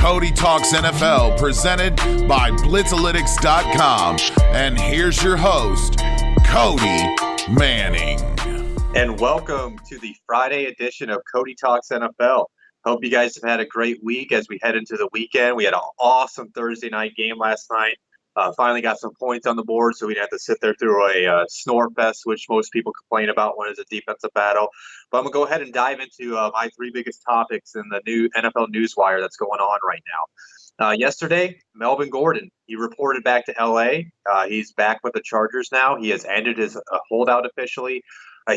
Cody Talks NFL, presented by Blitzalytics.com. And here's your host, Cody Manning. And welcome to the Friday edition of Cody Talks NFL. Hope you guys have had a great week as we head into the weekend. We had an awesome Thursday night game last night. Finally got some points on the board, so we didn't have to sit there through a snore fest, which most people complain about when it's a defensive battle. But I'm going to go ahead and dive into my three biggest topics in the new NFL newswire that's going on right now. Yesterday, Melvin Gordon, he reported back to L.A. He's back with the Chargers now. He has ended his holdout officially.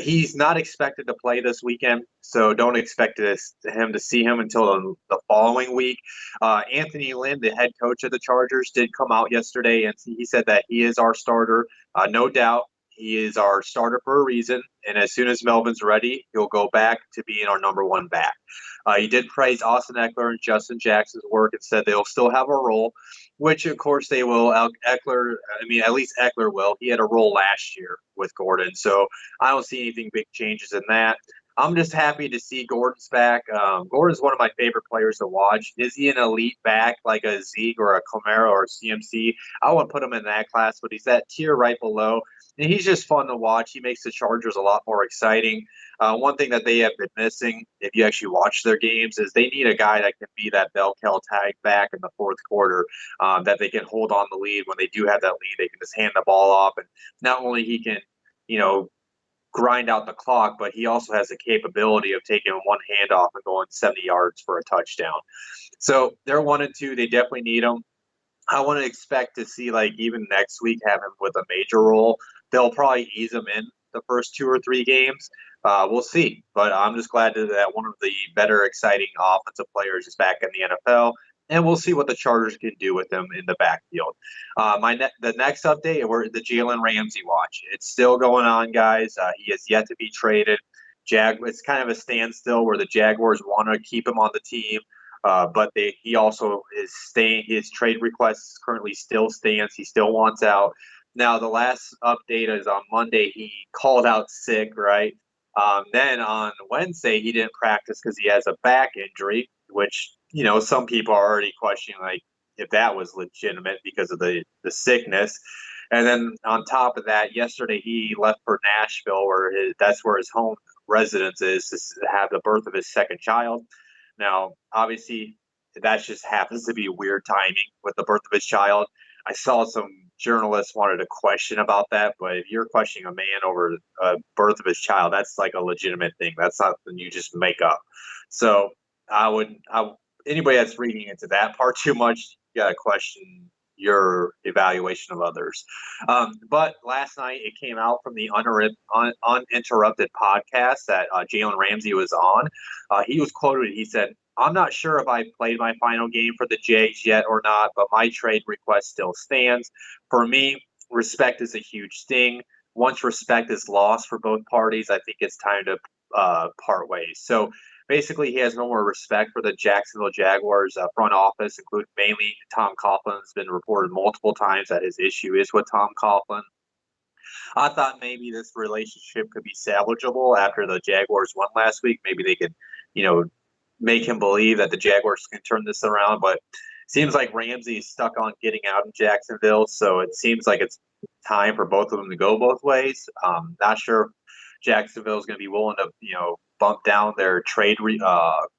He's not expected to play this weekend, so don't expect him to see him until the following week. Anthony Lynn, the head coach of the Chargers, did come out yesterday, and he said that he is our starter. No doubt, he is our starter for a reason, and as soon as Melvin's ready, he'll go back to being our number one back. He did praise Austin Eckler and Justin Jackson's work and said they'll still have a role, which, of course, they will. At least Eckler will. He had a role last year with Gordon, so I don't see anything big changes in that. I'm just happy to see Gordon's back. Gordon's one of my favorite players to watch. Is he an elite back like a Zeke or a Camaro or a CMC? I wouldn't put him in that class, but he's that tier right below. And he's just fun to watch. He makes the Chargers a lot more exciting. One thing that they have been missing, if you actually watch their games, is they need a guy that can be that bell cow tag back in the fourth quarter, that they can hold on the lead. When they do have that lead, they can just hand the ball off. And not only he can, grind out the clock, but he also has the capability of taking one handoff and going 70 yards for a touchdown. So they're 1-2. They definitely need him. I want to expect to see, even next week, have him with a major role. They'll probably ease him in the first 2 or 3 games. We'll see. But I'm just glad that one of the better, exciting offensive players is back in the NFL. And we'll see what the Chargers can do with them in the backfield. The next update, we're the Jalen Ramsey watch. It's still going on, guys. He has yet to be traded. It's kind of a standstill where the Jaguars want to keep him on the team, but he also is staying. His trade request currently still stands. He still wants out. Now, the last update is on Monday. He called out sick, right? Then on Wednesday, he didn't practice because he has a back injury, which some people are already questioning if that was legitimate because of the sickness. And then on top of that, yesterday he left for Nashville, that's where his home residence is, to have the birth of his second child. Now, obviously, that just happens to be weird timing with the birth of his child. I saw some journalists wanted to question about that, but if you're questioning a man over a birth of his child, that's like a legitimate thing. That's not something you just make up. So anybody that's reading into that part too much, you got to question your evaluation of others. But last night it came out from the Uninterrupted podcast that Jalen Ramsey was on. He was quoted. He said, "I'm not sure if I played my final game for the Jags yet or not, but my trade request still stands. For me, respect is a huge thing. Once respect is lost for both parties, I think it's time to part ways." So basically, he has no more respect for the Jacksonville Jaguars front office, including mainly Tom Coughlin. It's been reported multiple times that his issue is with Tom Coughlin. I thought maybe this relationship could be salvageable after the Jaguars won last week. Maybe they could, make him believe that the Jaguars can turn this around. But it seems like Ramsey is stuck on getting out in Jacksonville, so it seems like it's time for both of them to go both ways. Not sure if Jacksonville is going to be willing to, bump down their trade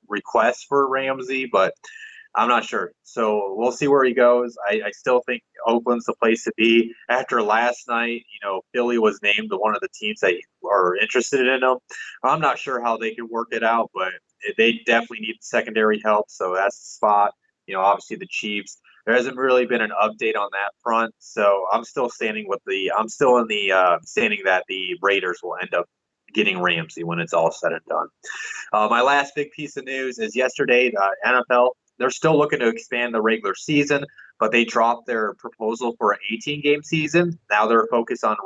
request for Ramsey, but I'm not sure. So we'll see where he goes. I still think Oakland's the place to be. After last night, Philly was named one of the teams that are interested in him. I'm not sure how they can work it out, but they definitely need secondary help, so that's the spot. Obviously the Chiefs. There hasn't really been an update on that front, so I'm still standing standing that the Raiders will end up getting Ramsey when it's all said and done. My last big piece of news is yesterday, the NFL, they're still looking to expand the regular season, but they dropped their proposal for an 18-game season. Now they're focused on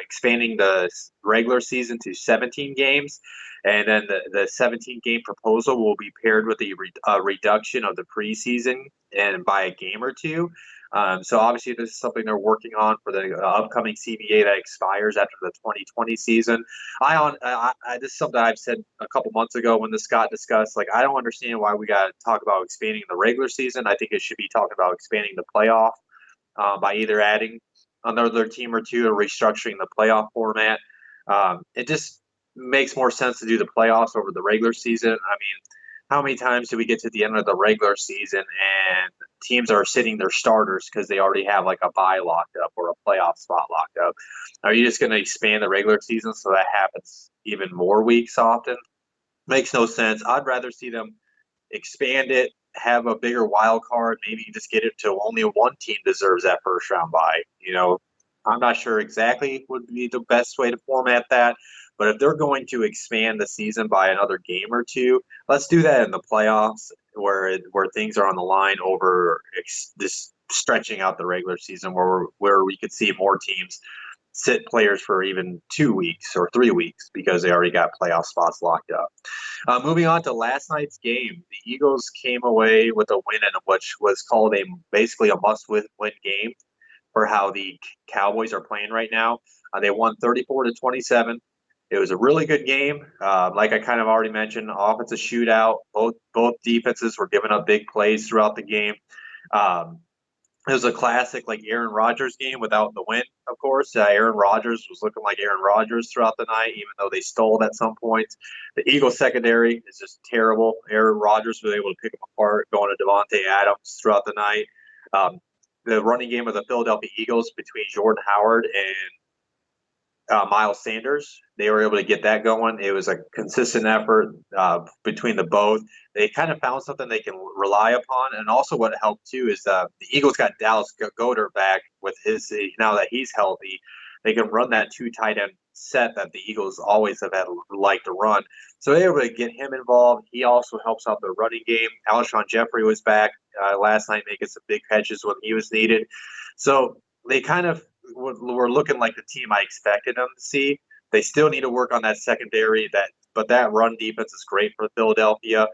expanding the regular season to 17 games, and then the 17-game proposal will be paired with a reduction of the preseason and by a game or two. So obviously this is something they're working on for the upcoming CBA that expires after the 2020 season. This is something I've said a couple months ago when this got discussed. Like, I don't understand why we got to talk about expanding the regular season. I think it should be talking about expanding the playoff by either adding another team or two or restructuring the playoff format. It just makes more sense to do the playoffs over the regular season. I mean, how many times do we get to the end of the regular season and teams are sitting their starters because they already have like a bye locked up or a playoff spot locked up? Are you just going to expand the regular season so that happens even more weeks often? Makes no sense. I'd rather see them expand it, have a bigger wild card, maybe just get it to only one team deserves that first round bye. I'm not sure exactly would be the best way to format that, but if they're going to expand the season by another game or two, let's do that in the playoffs where things are on the line over this stretching out the regular season where we could see more teams sit players for even 2 weeks or 3 weeks because they already got playoff spots locked up. Moving on to last night's game, the Eagles came away with a win in which was called basically a must-win game for how the Cowboys are playing right now. They won 34-27. It was a really good game. Like I kind of already mentioned, offensive shootout. Both defenses were giving up big plays throughout the game. It was a classic like Aaron Rodgers game without the win, of course. Aaron Rodgers was looking like Aaron Rodgers throughout the night, even though they stole at some points. The Eagles secondary is just terrible. Aaron Rodgers was able to pick them apart, going to Davante Adams throughout the night. The running game of the Philadelphia Eagles between Jordan Howard and Miles Sanders, they were able to get that going. It was a consistent effort between the both. They kind of found something they can rely upon. And also what helped, too, is the Eagles got Dallas Goedert back with now that he's healthy. They can run that 2 tight end set that the Eagles always have had like to run. So they were able to get him involved. He also helps out the running game. Alshon Jeffrey was back last night making some big catches when he was needed. So they kind of were looking like the team I expected them to see. They still need to work on that secondary, but that run defense is great for Philadelphia.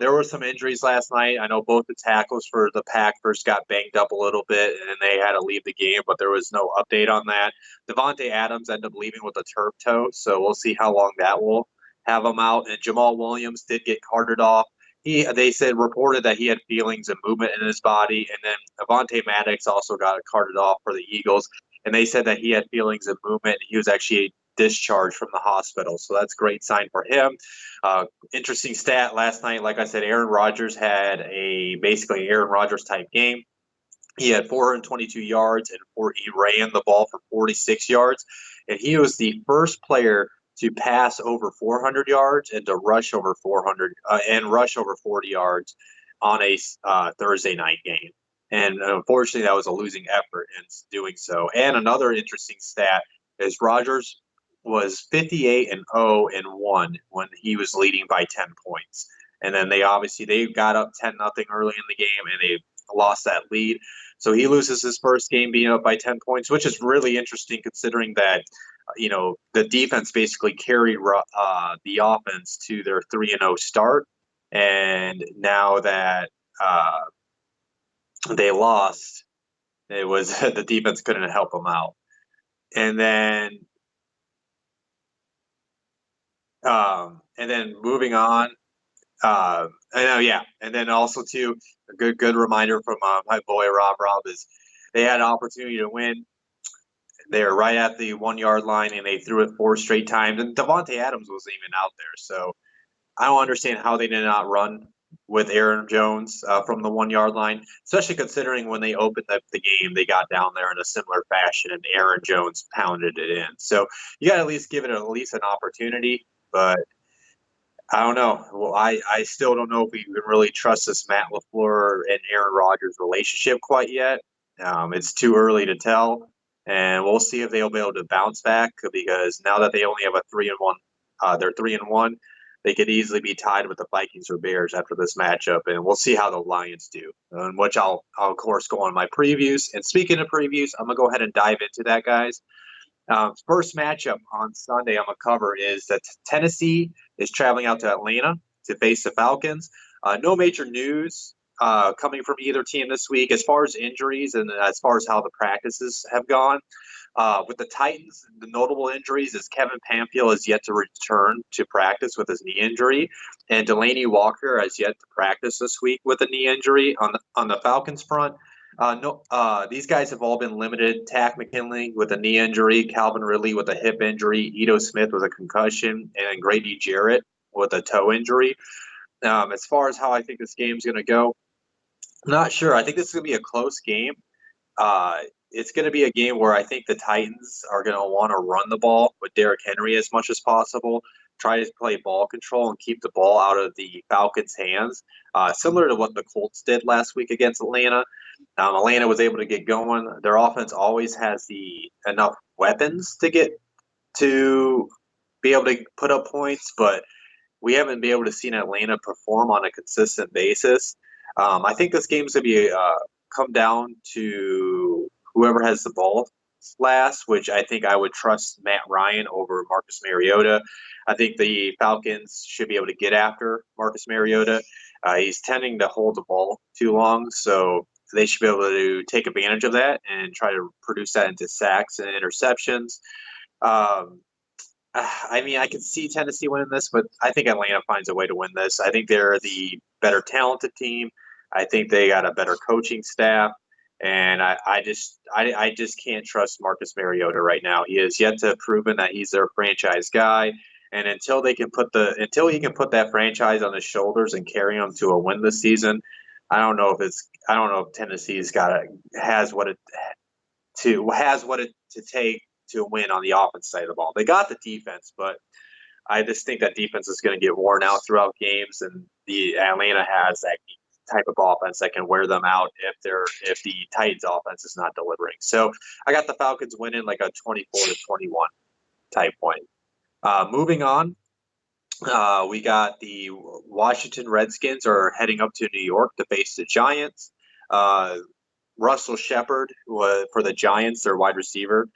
There were some injuries last night. I know both the tackles for the Packers got banged up a little bit, and they had to leave the game, but there was no update on that. Davante Adams ended up leaving with a turf toe, so we'll see how long that will have him out. And Jamal Williams did get carted off. They reported that he had feelings and movement in his body, and then Avonte Maddox also got carted off for the Eagles, and they said that he had feelings and movement. He was actually discharged from the hospital, so that's a great sign for him. Interesting stat last night, like I said, Aaron Rodgers had basically Aaron Rodgers type game. He had 422 yards and he ran the ball for 46 yards, and he was the first player to pass over 400 yards and to rush over 400 and rush over 40 yards on a Thursday night game. And unfortunately, that was a losing effort in doing so. And another interesting stat is Rodgers was 58-0-1 when he was leading by 10 points. And then they got up 10-0 early in the game, and they lost that lead. So he loses his first game being up by 10 points, which is really interesting considering that the defense basically carried the offense to their 3-0 start. And now that they lost, it was the defense couldn't help them out. And then moving on, and then also too, a good reminder from my boy Rob is they had an opportunity to win. They were right at the 1 yard line, and they threw it 4 straight times. And Davante Adams wasn't even out there, so I don't understand how they did not run with Aaron Jones from the 1 yard line, especially considering when they opened up the game, they got down there in a similar fashion, and Aaron Jones pounded it in. So you got to at least give it at least an opportunity, but I don't know. Well, I still don't know if we can really trust this Matt LaFleur and Aaron Rodgers relationship quite yet. It's too early to tell. And we'll see if they'll be able to bounce back because now that they only have a 3-1, they're 3-1. They could easily be tied with the Vikings or Bears after this matchup, and we'll see how the Lions do. Which I'll of course go on my previews. And speaking of previews, I'm gonna go ahead and dive into that, guys. First matchup on Sunday I'm gonna cover is that Tennessee is traveling out to Atlanta to face the Falcons. No major news coming from either team this week. As far as injuries and as far as how the practices have gone, with the Titans, the notable injuries is Kevin Pamphile is yet to return to practice with his knee injury, and Delaney Walker has yet to practice this week with a knee injury. On the Falcons front, these guys have all been limited. Tack McKinley with a knee injury, Calvin Ridley with a hip injury, Ito Smith with a concussion, and Grady Jarrett with a toe injury. As far as how I think this game's going to go, I'm not sure. I think this is going to be a close game. It's going to be a game where I think the Titans are going to want to run the ball with Derrick Henry as much as possible, try to play ball control and keep the ball out of the Falcons' hands, similar to what the Colts did last week against Atlanta. Atlanta was able to get going. Their offense always has enough weapons to be able to put up points, but we haven't been able to see Atlanta perform on a consistent basis. I think this game's going to be come down to whoever has the ball last, which I think I would trust Matt Ryan over Marcus Mariota. I think the Falcons should be able to get after Marcus Mariota. He's tending to hold the ball too long, so they should be able to take advantage of that and try to produce that into sacks and interceptions. I mean, I could see Tennessee winning this, but I think Atlanta finds a way to win this. I think they're the better talented team. I think they got a better coaching staff, and I just can't trust Marcus Mariota right now. He has yet to proven that he's their franchise guy, and until he can put that franchise on his shoulders and carry them to a win this season, I don't know if Tennessee's has what it to take to win on the offense side of the ball. They got the defense, but I just think that defense is going to get worn out throughout games, and the Atlanta has that type of offense that can wear them out if the Titans offense is not delivering. So I got the Falcons winning like a 24-21 type point. Moving on, we got the Washington Redskins are heading up to New York to face the Giants. Russell Shepard for the Giants, their wide receiver.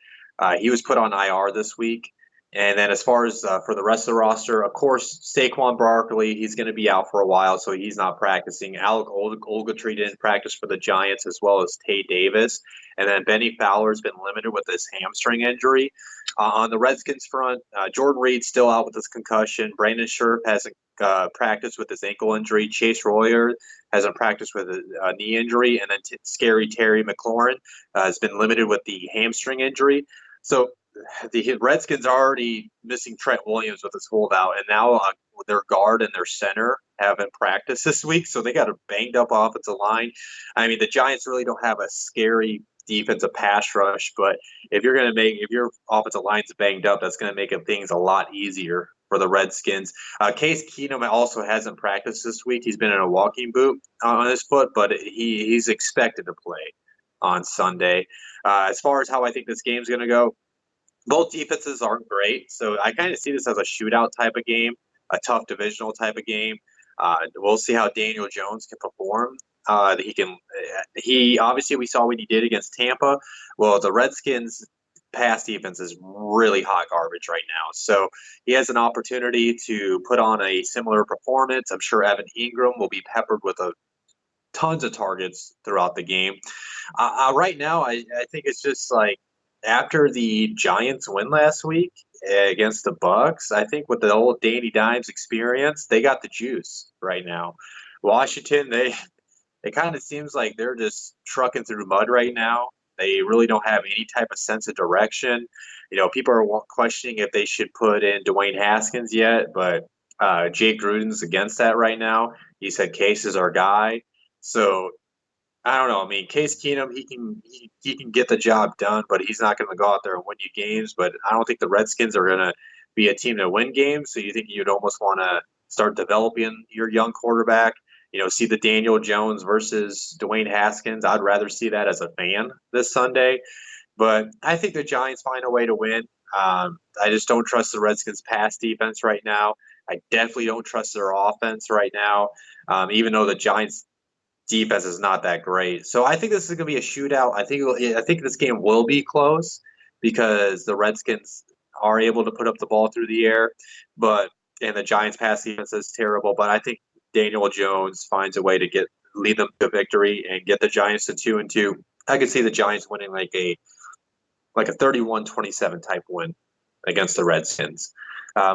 He was put on IR this week. And then as far as for the rest of the roster, of course, Saquon Barkley, he's going to be out for a while, so he's not practicing. Alec Ogletree didn't practice for the Giants, as well as Tay Davis. And then Benny Fowler's been limited with his hamstring injury. On the Redskins front, Jordan Reed's still out with his concussion. Brandon Scherf hasn't practiced with his ankle injury. Chase Royer hasn't practiced with a knee injury. And then Scary Terry McLaurin has been limited with the hamstring injury. So the Redskins are already missing Trent Williams with his holdout, and now their guard and their center haven't practiced this week, so they got a banged-up offensive line. I mean, the Giants really don't have a scary defensive pass rush, but if your offensive line's banged up, that's going to make things a lot easier for the Redskins. Case Keenum also hasn't practiced this week. He's been in a walking boot on his foot, but he's expected to play on Sunday. As far as how I think this game's going to go, both defenses aren't great, so I kind of see this as a shootout type of game, a tough divisional type of game. We'll see how Daniel Jones can perform. He obviously we saw what he did against Tampa. Well, the Redskins' pass defense is really hot garbage right now, so he has an opportunity to put on a similar performance. I'm sure Evan Ingram will be peppered with tons of targets throughout the game. Right now, I think it's just like, after the Giants win last week against the Bucs, I think with the old Danny Dimes experience, they got the juice right now. Washington, it kind of seems like they're just trucking through mud right now. They really don't have any type of sense of direction. You know, people are questioning if they should put in Dwayne Haskins yet, but Jake Gruden's against that right now. He said Case is our guy. So I don't know. I mean, Case Keenum, he can get the job done, but he's not going to go out there and win you games. But I don't think the Redskins are going to be a team to win games. So you think you'd almost want to start developing your young quarterback. You know, see the Daniel Jones versus Dwayne Haskins. I'd rather see that as a fan this Sunday. But I think the Giants find a way to win. I just don't trust the Redskins' pass defense right now. I definitely don't trust their offense right now, even though the Giants' defense is not that great. So I think this is going to be a shootout. I think this game will be close because the Redskins are able to put up the ball through the air, and the Giants' pass defense is terrible. But I think Daniel Jones finds a way to get lead them to victory and get the Giants to 2-2. I could see the Giants winning like a 31-27 type win against the Redskins.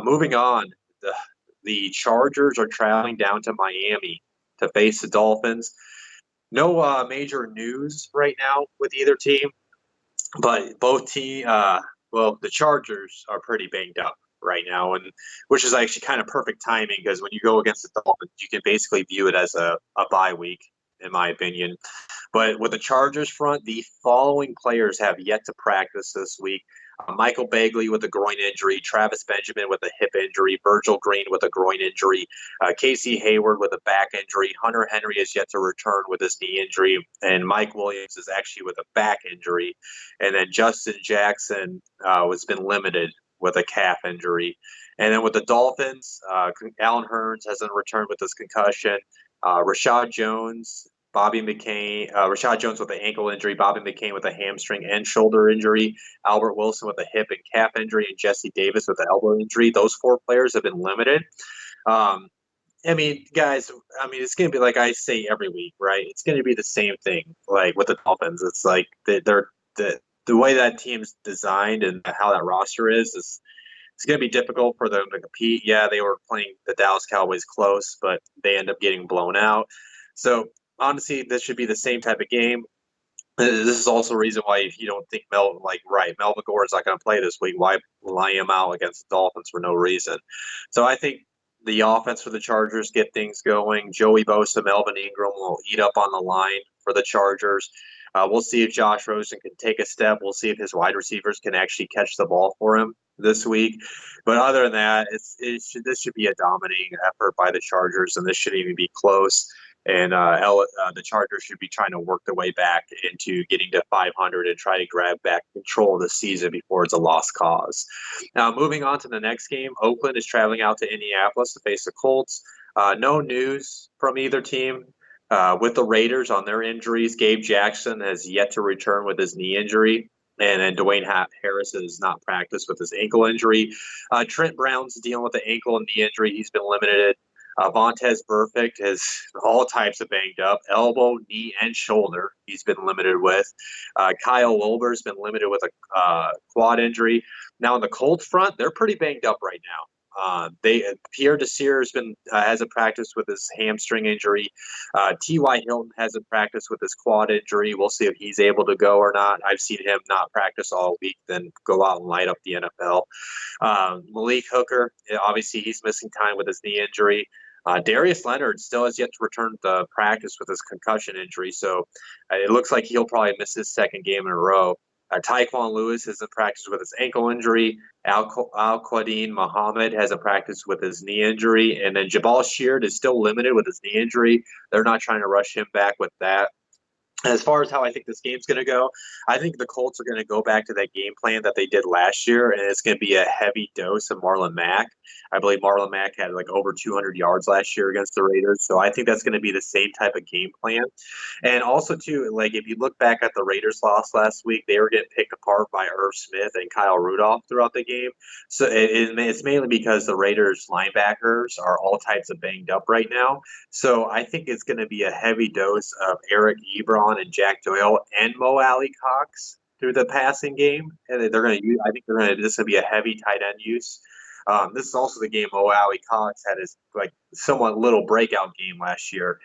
Moving on, the Chargers are traveling down to Miami to face the Dolphins. No major news right now with either team, but both the Chargers are pretty banged up right now, and which is actually kind of perfect timing because when you go against the Dolphins, you can basically view it as a bye week, in my opinion. But with the Chargers front, the following players have yet to practice this week. Michael Bagley with a groin injury, Travis Benjamin with a hip injury, Virgil Green with a groin injury, Casey Hayward with a back injury, Hunter Henry is yet to return with his knee injury, and Mike Williams is actually with a back injury. And then Justin Jackson has been limited with a calf injury. And then with the Dolphins, Alan Hearns hasn't returned with his concussion. Rashad Jones with an ankle injury, Bobby McCain with a hamstring and shoulder injury, Albert Wilson with a hip and calf injury, and Jesse Davis with an elbow injury. Those 4 players have been limited. Guys, it's going to be like I say every week, right? It's going to be the same thing, like with the Dolphins. It's like the way that team's designed and how that roster is it's going to be difficult for them to compete. Yeah, they were playing the Dallas Cowboys close, but they end up getting blown out. So, honestly, this should be the same type of game. This is also a reason why if you don't think Melvin Gordon's not going to play this week, why lie him out against the Dolphins for no reason? So I think the offense for the Chargers get things going. Joey Bosa, Melvin Ingram will eat up on the line for the Chargers. We'll see if Josh Rosen can take a step. We'll see if his wide receivers can actually catch the ball for him this week. But other than that, this should be a dominating effort by the Chargers, and this shouldn't even be close. And the Chargers should be trying to work their way back into getting to 500 and try to grab back control of the season before it's a lost cause. Now, moving on to the next game, Oakland is traveling out to Indianapolis to face the Colts. No news from either team. With the Raiders on their injuries, Gabe Jackson has yet to return with his knee injury. And then Dwayne Harris has not practiced with his ankle injury. Trent Brown's dealing with the ankle and knee injury. He's been limited. Vontez Burfict has all types of banged up, elbow, knee, and shoulder. He's been limited with. Kyle Wilber's been limited with a quad injury. Now on the Colts front, they're pretty banged up right now. Pierre Desir hasn't practiced with his hamstring injury. T.Y. Hilton hasn't practiced with his quad injury. We'll see if he's able to go or not. I've seen him not practice all week, then go out and light up the NFL. Malik Hooker, obviously he's missing time with his knee injury. Darius Leonard still has yet to return to practice with his concussion injury, so it looks like he'll probably miss his second game in a row. Tyquan Lewis hasn't practiced with his ankle injury. Al-Quadin Muhammad hasn't practiced with his knee injury. And then Jabal Sheard is still limited with his knee injury. They're not trying to rush him back with that. As far as how I think this game's going to go, I think the Colts are going to go back to that game plan that they did last year, and it's going to be a heavy dose of Marlon Mack. I believe Marlon Mack had like over 200 yards last year against the Raiders, so I think that's going to be the same type of game plan. And also, too, like if you look back at the Raiders' loss last week, they were getting picked apart by Irv Smith and Kyle Rudolph throughout the game. So it's mainly because the Raiders' linebackers are all types of banged up right now. So I think it's going to be a heavy dose of Eric Ebron and Jack Doyle and Mo Alley Cox through the passing game, and they're going to use. I think this will be a heavy tight end use. This is also the game Mo Alley Cox had his like somewhat little breakout game last year.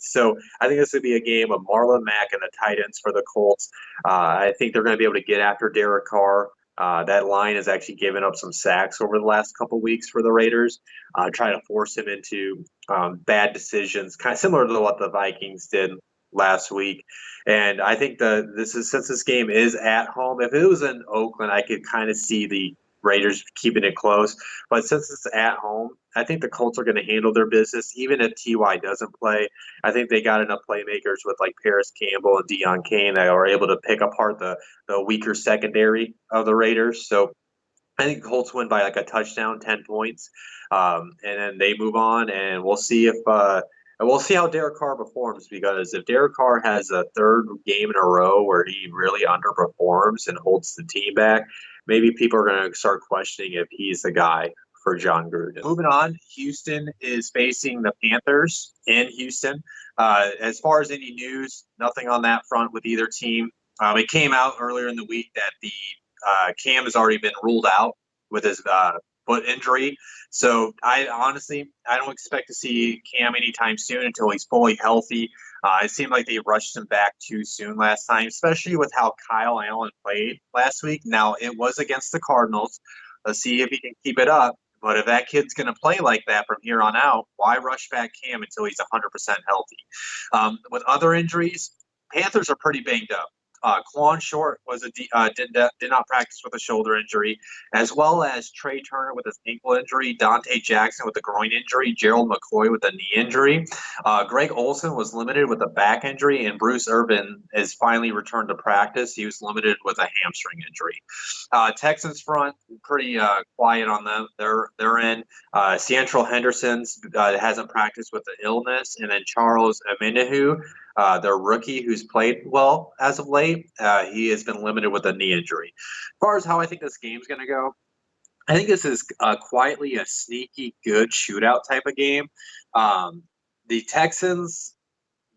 So I think this would be a game of Marlon Mack and the tight ends for the Colts. I think they're going to be able to get after Derek Carr. That line has actually given up some sacks over the last couple of weeks for the Raiders, trying to force him into bad decisions, kind of similar to what the Vikings did last week. And I think since this game is at home, if it was in Oakland, I could kind of see the Raiders keeping it close. But since it's at home, I think the Colts are going to handle their business. Even if T.Y. doesn't play, I think they got enough playmakers with like Paris Campbell and Deion Kane that are able to pick apart the weaker secondary of the Raiders. So I think the Colts win by like a touchdown, 10 points. And then they move on, and we'll see if we'll see how Derek Carr performs, because if Derek Carr has a third game in a row where he really underperforms and holds the team back, maybe people are going to start questioning if he's the guy for John Gruden. Moving on, Houston is facing the Panthers in Houston. As far as any news, nothing on that front with either team. It came out earlier in the week that the Cam has already been ruled out with his foot injury. So I don't expect to see Cam anytime soon until he's fully healthy. It seemed like they rushed him back too soon last time, especially with how Kyle Allen played last week. Now, it was against the Cardinals. Let's see if he can keep it up. But if that kid's going to play like that from here on out, why rush back Cam until he's 100% healthy? With other injuries, Panthers are pretty banged up. Quan Short was did not practice with a shoulder injury, as well as Trey Turner with his ankle injury, Dante Jackson with a groin injury, Gerald McCoy with a knee injury. Greg Olsen was limited with a back injury, and Bruce Irvin has finally returned to practice. He was limited with a hamstring injury. Texans front, pretty quiet on them. They're in. Central Henderson's hasn't practiced with the illness, and then Charles Amenahu, their rookie who's played well as of late, he has been limited with a knee injury. As far as how I think this game's going to go, I think this is quietly a sneaky good shootout type of game. The Texans,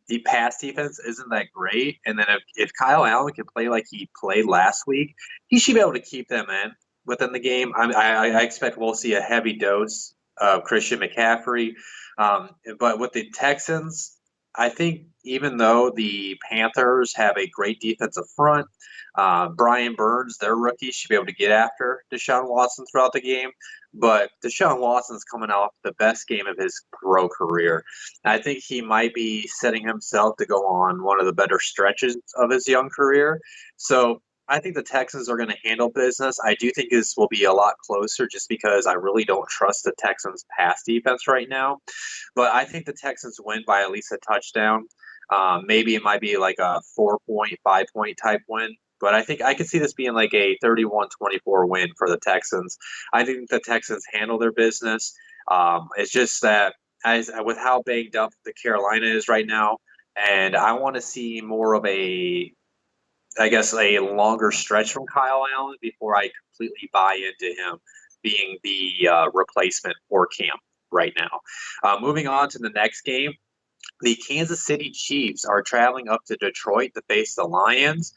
the pass defense isn't that great. And then if Kyle Allen can play like he played last week, he should be able to keep them in within the game. I expect we'll see a heavy dose of Christian McCaffrey. But with the Texans, I think even though the Panthers have a great defensive front, Brian Burns, their rookie, should be able to get after Deshaun Watson throughout the game. But Deshaun Watson's coming off the best game of his pro career. I think he might be setting himself to go on one of the better stretches of his young career. So I think the Texans are going to handle business. I do think this will be a lot closer just because I really don't trust the Texans' pass defense right now. But I think the Texans win by at least a touchdown. Maybe it might be like a 4-point, 5-point type win. But I think I could see this being like a 31-24 win for the Texans. I think the Texans handle their business. It's just that with how banged up the Carolina is right now, and I want to see more of a longer stretch from Kyle Allen before I completely buy into him being the replacement for Cam right now. Moving on to the next game, the Kansas City Chiefs are traveling up to Detroit to face the Lions.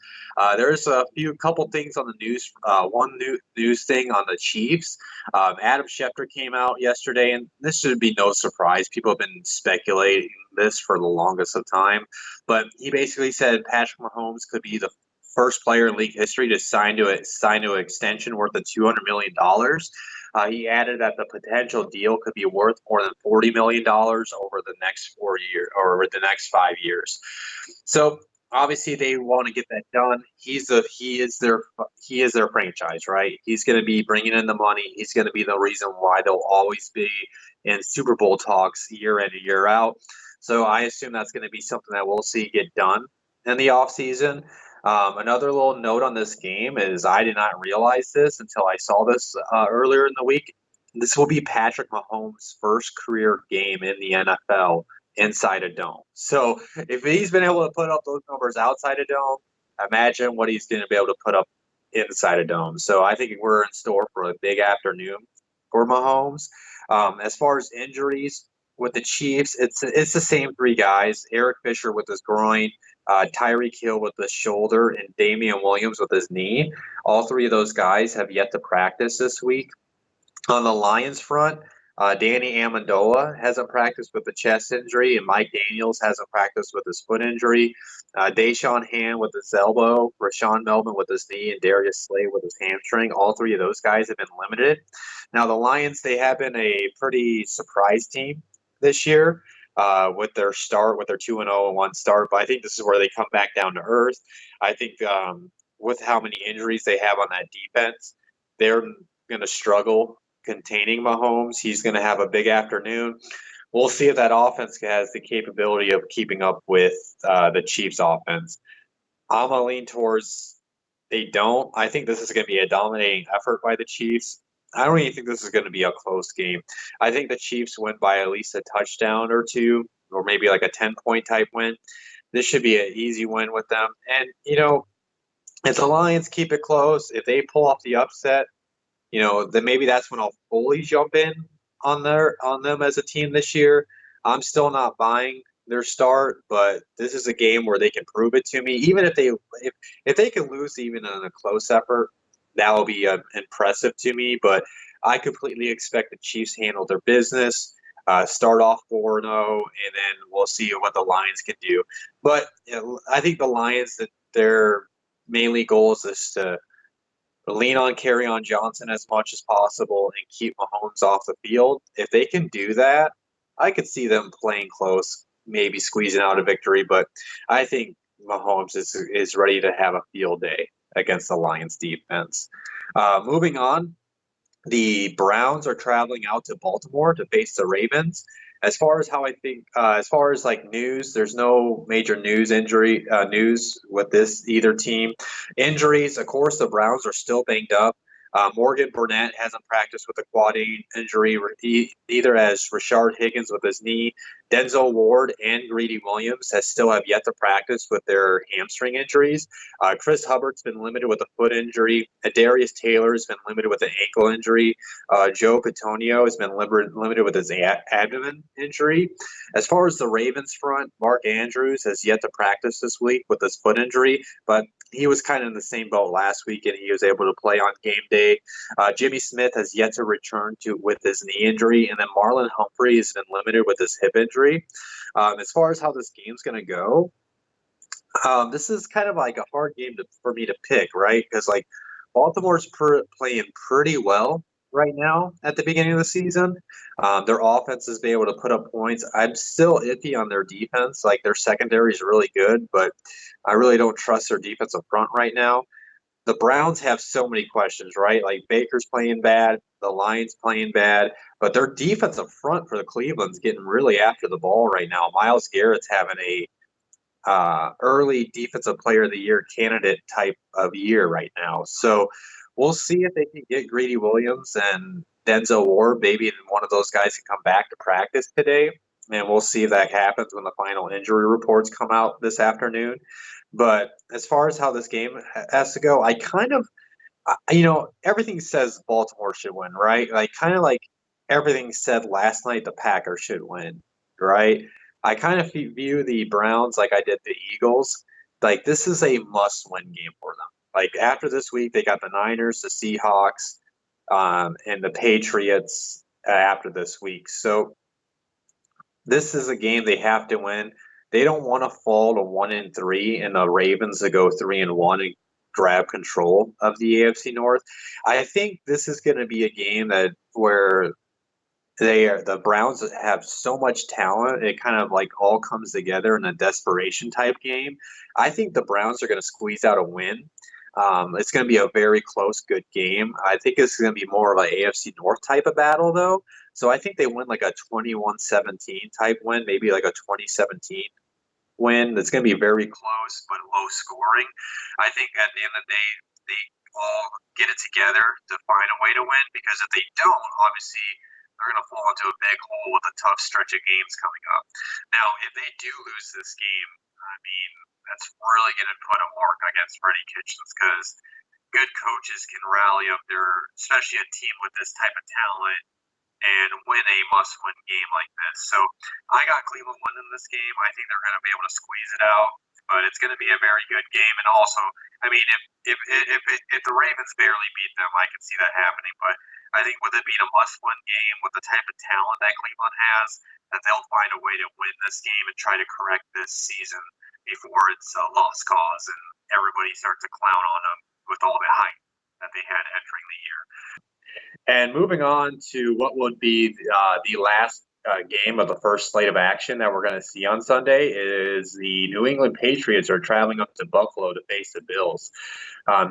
There's a couple things on the news. One news thing on the Chiefs. Adam Schefter came out yesterday, and this should be no surprise. People have been speculating this for the longest of time. But he basically said Patrick Mahomes could be the first player in league history to sign to an extension worth of $200 million. He added that the potential deal could be worth more than $40 million over the next 4 years or over the next 5 years. So obviously they want to get that done. He is their franchise, right? He's going to be bringing in the money. He's going to be the reason why they'll always be in Super Bowl talks year in and year out. So I assume that's going to be something that we'll see get done in the offseason. Another little note on this game is I did not realize this until I saw this earlier in the week. This will be Patrick Mahomes' first career game in the NFL inside a dome. So if he's been able to put up those numbers outside a dome, imagine what he's going to be able to put up inside a dome. So I think we're in store for a big afternoon for Mahomes. As far as injuries with the Chiefs, it's the same three guys. Eric Fisher with his groin, Tyreek Hill with the shoulder, and Damian Williams with his knee. All three of those guys have yet to practice this week. On the Lions front, Danny Amendola hasn't practiced with the chest injury, and Mike Daniels hasn't practiced with his foot injury. Deshaun Hand with his elbow, Rashawn Melvin with his knee, and Darius Slay with his hamstring. All three of those guys have been limited. Now, the Lions, they have been a pretty surprise team this year. With their 2-0-1 start, but I think this is where they come back down to earth. I think with how many injuries they have on that defense, they're going to struggle containing Mahomes. He's going to have a big afternoon. We'll see if that offense has the capability of keeping up with the Chiefs' offense. I'm going to lean towards they don't. I think this is going to be a dominating effort by the Chiefs. I don't even think this is going to be a close game. I think the Chiefs win by at least a touchdown or two, or maybe like a 10-point type win. This should be an easy win with them. And, if the Lions keep it close, if they pull off the upset, then maybe that's when I'll fully jump in on them as a team this year. I'm still not buying their start, but this is a game where they can prove it to me. Even if they can lose even in a close effort, that will be impressive to me. But I completely expect the Chiefs handle their business, start off 4-0, and then we'll see what the Lions can do. But I think the Lions, that their mainly goals is to lean on Kerryon Johnson as much as possible and keep Mahomes off the field. If they can do that, I could see them playing close, maybe squeezing out a victory. But I think Mahomes is ready to have a field day against the Lions defense. Moving on, the Browns are traveling out to Baltimore to face the Ravens. As far as as far as like news, there's no major news with this either team. Injuries, of course, the Browns are still banged up. Morgan Burnett hasn't practiced with a quad injury, either as Rashard Higgins with his knee. Denzel Ward and Greedy Williams still have yet to practice with their hamstring injuries. Chris Hubbard's been limited with a foot injury. Darius Taylor's been limited with an ankle injury. Joe Cotonio has been limited with his abdomen injury. As far as the Ravens front, Mark Andrews has yet to practice this week with his foot injury, but he was kind of in the same boat last week, and he was able to play on game day. Jimmy Smith has yet to return with his knee injury, and then Marlon Humphrey has been limited with his hip injury. As far as how this game's going to go, this is kind of like a hard game for me to pick, right? Because like Baltimore's playing pretty well right now at the beginning of the season. Their offense has been able to put up points. I'm still iffy on their defense. Like their secondary is really good, but I really don't trust their defensive front right now. The Browns have so many questions, right? Like Baker's playing bad, the Lions playing bad, but their defensive front for the Cleveland's getting really after the ball right now. Myles Garrett's having a early defensive player of the year candidate type of year right now. So we'll see if they can get Greedy Williams and Denzel Ward. Maybe one of those guys can come back to practice today. And we'll see if that happens when the final injury reports come out this afternoon. But as far as how this game has to go, I kind of, everything says Baltimore should win, right? Like kind of like everything said last night, the Packers should win, right? I kind of view the Browns like I did the Eagles. Like this is a must-win game for them. Like after this week, they got the Niners, the Seahawks, and the Patriots after this week. So this is a game they have to win. They don't want to fall to 1-3 and the Ravens to go 3-1 and grab control of the AFC North. I think this is going to be a game where the Browns have so much talent. It kind of like all comes together in a desperation type game. I think the Browns are going to squeeze out a win. It's going to be a very close, good game. I think it's going to be more of an AFC North type of battle, though. So I think they win like a 21-17 type win, maybe like a 2017 win. It's going to be very close but low scoring. I think at the end of the day, they all get it together to find a way to win, because if they don't, obviously they're going to fall into a big hole with a tough stretch of games coming up. Now, if they do lose this game, I mean, that's really going to put a mark against Freddie Kitchens, because good coaches can rally up especially a team with this type of talent, and win a must-win game like this. So I got Cleveland winning this game. I think they're going to be able to squeeze it out, but it's going to be a very good game. And also, I mean, if the Ravens barely beat them, I can see that happening. But I think with it being a must-win game, with the type of talent that Cleveland has, that they'll find a way to win this game and try to correct this season before it's a lost cause and everybody starts to clown on them with all the hype that they had entering the year. And moving on to what would be the last game of the first slate of action that we're going to see on Sunday is the New England Patriots are traveling up to Buffalo to face the Bills.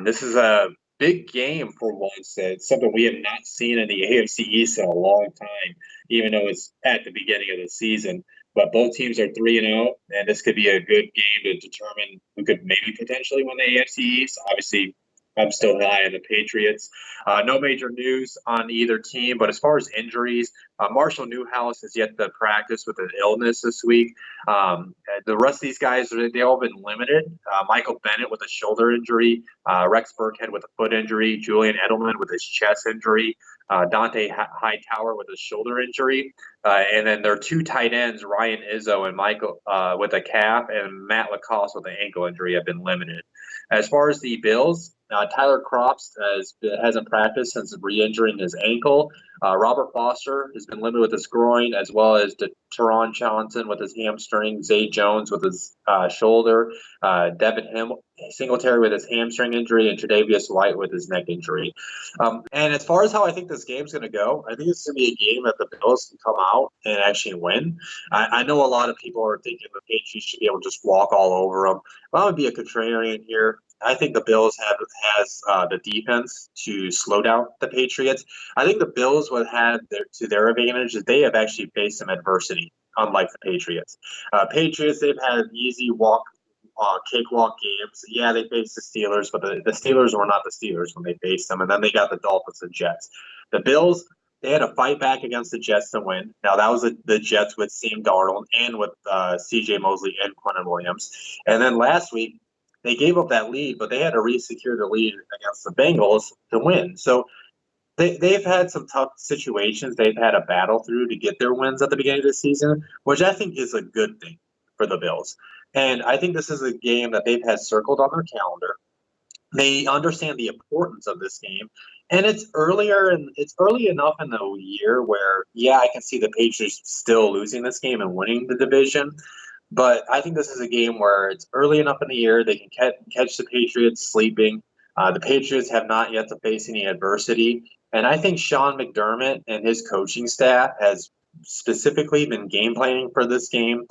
This is a big game for once. It's something we have not seen in the AFC East in a long time, even though it's at the beginning of the season. But both teams are 3-0, and this could be a good game to determine who could maybe potentially win the AFC East. Obviously, I'm still high on the Patriots. No major news on either team, but as far as injuries, Marshall Newhouse has yet to practice with an illness this week. The rest of these guys, they all been limited. Michael Bennett with a shoulder injury, Rex Burkhead with a foot injury, Julian Edelman with his chest injury, Dante Hightower with a shoulder injury, and then their two tight ends, Ryan Izzo and Michael with a calf, and Matt Lacoste with an ankle injury have been limited. As far as the Bills, Tyler Krops hasn't practiced since re-injuring his ankle. Robert Foster has been limited with his groin, as well as Teron Johnson with his hamstring, Zay Jones with his shoulder, Devin Singletary with his hamstring injury, and Tre'Davious White with his neck injury. And as far as how I think this game's going to go, I think it's going to be a game that the Bills can come out and actually win. I know a lot of people are thinking the Patriots should be able to just walk all over them. But I'm going to be a contrarian here. I think the Bills has the defense to slow down the Patriots. I think the Bills would have to their advantage is they have actually faced some adversity, unlike the Patriots. Patriots, they've had easy cakewalk games. Yeah, they faced the Steelers, but the Steelers were not the Steelers when they faced them. And then they got the Dolphins and Jets. The Bills, they had to fight back against the Jets to win. Now, that was the Jets with Sam Darnold and with C.J. Mosley and Quentin Williams. And then last week, they gave up that lead, but they had to re-secure the lead against the Bengals to win. So they've had some tough situations they've had to battle through to get their wins at the beginning of the season, which I think is a good thing for the Bills. And I think this is a game that they've had circled on their calendar. They understand the importance of this game. And it's early enough in the year where, yeah, I can see the Patriots still losing this game and winning the division. But I think this is a game where it's early enough in the year they can catch the Patriots sleeping. The Patriots have not yet to face any adversity. And I think Sean McDermott and his coaching staff has specifically been game planning for this game.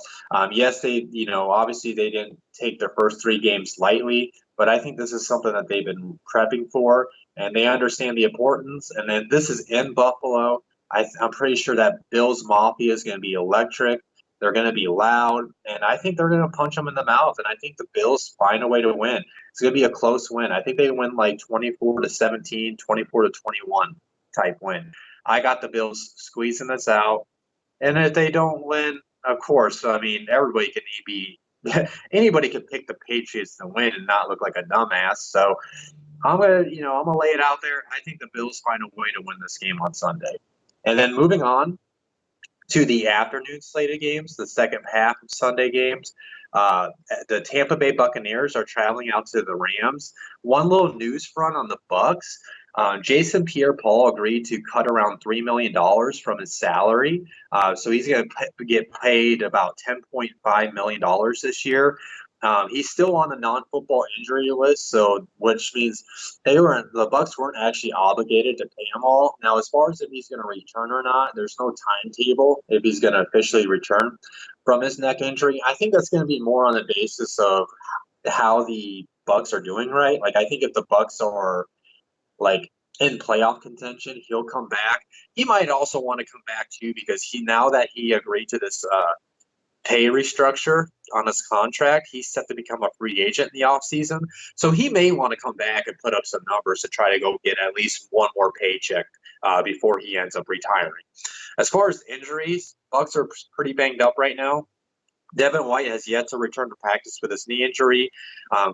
Yes, obviously they didn't take their first three games lightly, but I think this is something that they've been prepping for, and they understand the importance. And then this is in Buffalo. I'm pretty sure that Bills Mafia is going to be electric. They're going to be loud, and I think they're going to punch them in the mouth. And I think the Bills find a way to win. It's going to be a close win. I think they win like 24-17, 24-21 type win. I got the Bills squeezing this out. And if they don't win, of course, I mean, anybody can pick the Patriots to win and not look like a dumbass. So I'm gonna lay it out there. I think the Bills find a way to win this game on Sunday. And then moving on to the afternoon slate of games, the second half of Sunday games. The Tampa Bay Buccaneers are traveling out to the Rams. One little news front on the Bucs. Jason Pierre-Paul agreed to cut around $3 million from his salary. So he's going to get paid about $10.5 million this year. He's still on the non-football injury list, which means the Bucs weren't actually obligated to pay him all. Now, as far as if he's going to return or not, there's no timetable if he's going to officially return from his neck injury. I think that's going to be more on the basis of how the Bucs are doing, right? Like, I think if the Bucs are like in playoff contention, he'll come back. He might also want to come back too because now that he agreed to this pay restructure on his contract, he's set to become a free agent in the offseason. So he may want to come back and put up some numbers to try to go get at least one more paycheck before he ends up retiring. As far as injuries, Bucs are pretty banged up right now. Devin White has yet to return to practice with his knee injury.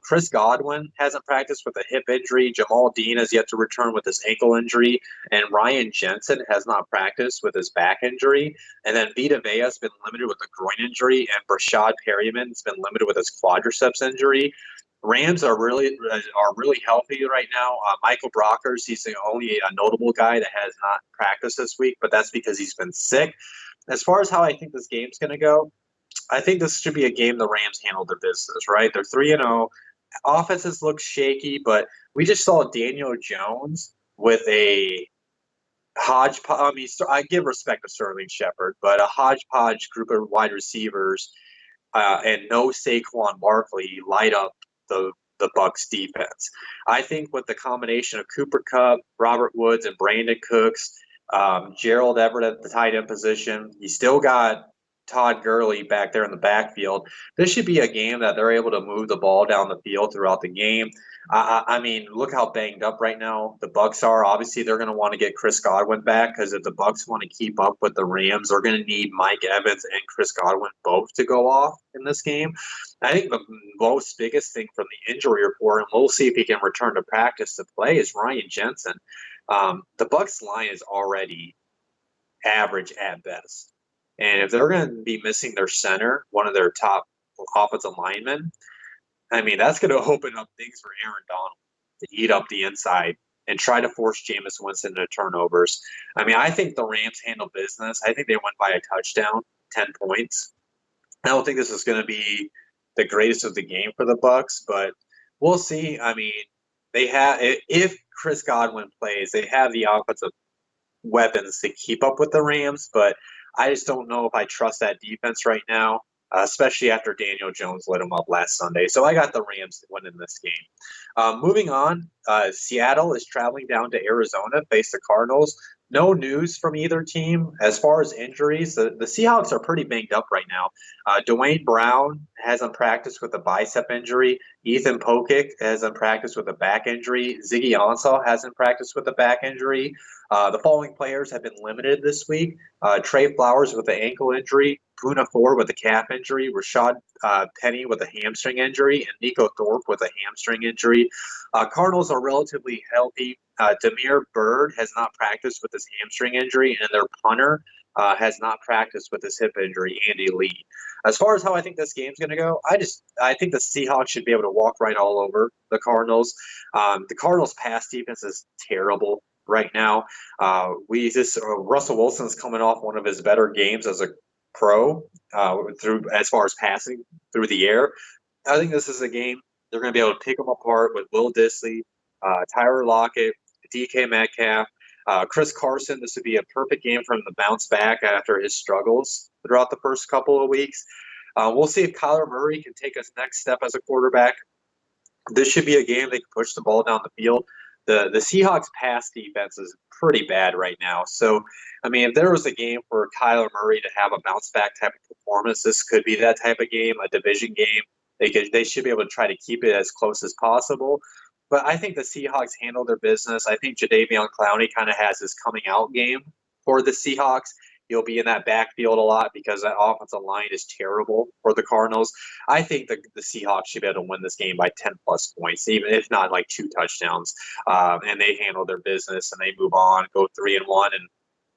Chris Godwin hasn't practiced with a hip injury. Jamal Dean has yet to return with his ankle injury. And Ryan Jensen has not practiced with his back injury. And then Vita Vea has been limited with a groin injury. And Brashad Perryman has been limited with his quadriceps injury. Rams are really healthy right now. Michael Brockers, he's the only notable guy that has not practiced this week, but that's because he's been sick. As far as how I think this game's going to go, I think this should be a game the Rams handle their business, right? They're 3-0. Offenses look shaky, but we just saw Daniel Jones with a hodgepodge. I mean, I give respect to Sterling Shepard, but a hodgepodge group of wide receivers and no Saquon Barkley light up the Bucs defense. I think with the combination of Cooper Kupp, Robert Woods, and Brandon Cooks, Gerald Everett at the tight end position, you still got Todd Gurley back there in the backfield. This should be a game that they're able to move the ball down the field throughout the game. I mean, look how banged up right now the Bucs are. Obviously, they're going to want to get Chris Godwin back because if the Bucs want to keep up with the Rams, they're going to need Mike Evans and Chris Godwin both to go off in this game. I think the most biggest thing from the injury report, and we'll see if he can return to practice to play, is Ryan Jensen. The Bucs line is already average at best. And if they're going to be missing their center, one of their top offensive linemen, I mean, that's going to open up things for Aaron Donald to eat up the inside and try to force Jameis Winston into turnovers. I mean, I think the Rams handle business. I think they went by a touchdown, 10 points. I don't think this is going to be the greatest of the game for the Bucs, but we'll see. I mean, they have, if Chris Godwin plays, they have the offensive weapons to keep up with the Rams, but I just don't know if I trust that defense right now, especially after Daniel Jones lit them up last Sunday. So I got the Rams winning this game. Moving on, Seattle is traveling down to Arizona, face the Cardinals. No news from either team. As far as injuries, the Seahawks are pretty banged up right now. Dwayne Brown hasn't practiced with a bicep injury. Ethan Pokic hasn't practiced with a back injury. Ziggy Ansah hasn't practiced with a back injury. The following players have been limited this week. Trey Flowers with an ankle injury, Poona Ford with a calf injury, Rashad Penny with a hamstring injury, and Nico Thorpe with a hamstring injury. Cardinals are relatively healthy. Demir Bird has not practiced with his hamstring injury, and their punter has not practiced with his hip injury, Andy Lee. As far as how I think this game's going to go, I think the Seahawks should be able to walk right all over the Cardinals. The Cardinals' pass defense is terrible right now. Russell Wilson's coming off one of his better games as a pro through as far as passing through the air. I think this is a game they're going to be able to pick them apart with Will Dissly, Tyler Lockett, DK Metcalf, Chris Carson. This would be a perfect game for him to bounce back after his struggles throughout the first couple of weeks. We'll see if Kyler Murray can take his next step as a quarterback. This should be a game they can push the ball down the field. The Seahawks pass defense is pretty bad right now. So, I mean, if there was a game for Kyler Murray to have a bounce back type of performance, this could be that type of game, a division game. They should be able to try to keep it as close as possible. But I think the Seahawks handle their business. I think Jadeveon Clowney kind of has his coming out game for the Seahawks. He'll be in that backfield a lot because that offensive line is terrible for the Cardinals. I think the Seahawks should be able to win this game by 10-plus points, even if not like 2 touchdowns. And they handle their business and they move on, go 3-1. And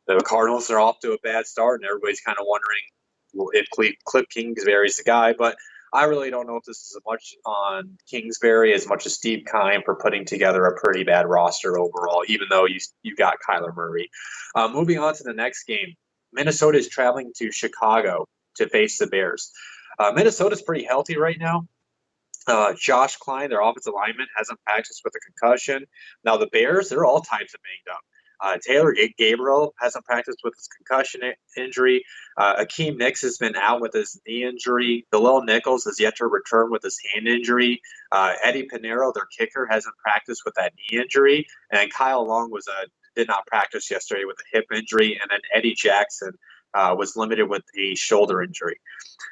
the Cardinals are off to a bad start, and everybody's kind of wondering if Cliff Kingsbury is the guy. But I really don't know if this is as much on Kingsbury as much as Steve Keim for putting together a pretty bad roster overall, even though you got Kyler Murray. Moving on to the next game. Minnesota is traveling to Chicago to face the Bears. Minnesota's pretty healthy right now. Josh Klein, their offensive lineman, hasn't practiced with a concussion. Now the Bears, they're all types of banged up. Taylor Gabriel hasn't practiced with his concussion injury. Akeem Nicks has been out with his knee injury. Bilal Nichols has yet to return with his hand injury. Eddie Pinheiro, their kicker, hasn't practiced with that knee injury. And Kyle Long did not practice yesterday with a hip injury. And then Eddie Jackson was limited with a shoulder injury.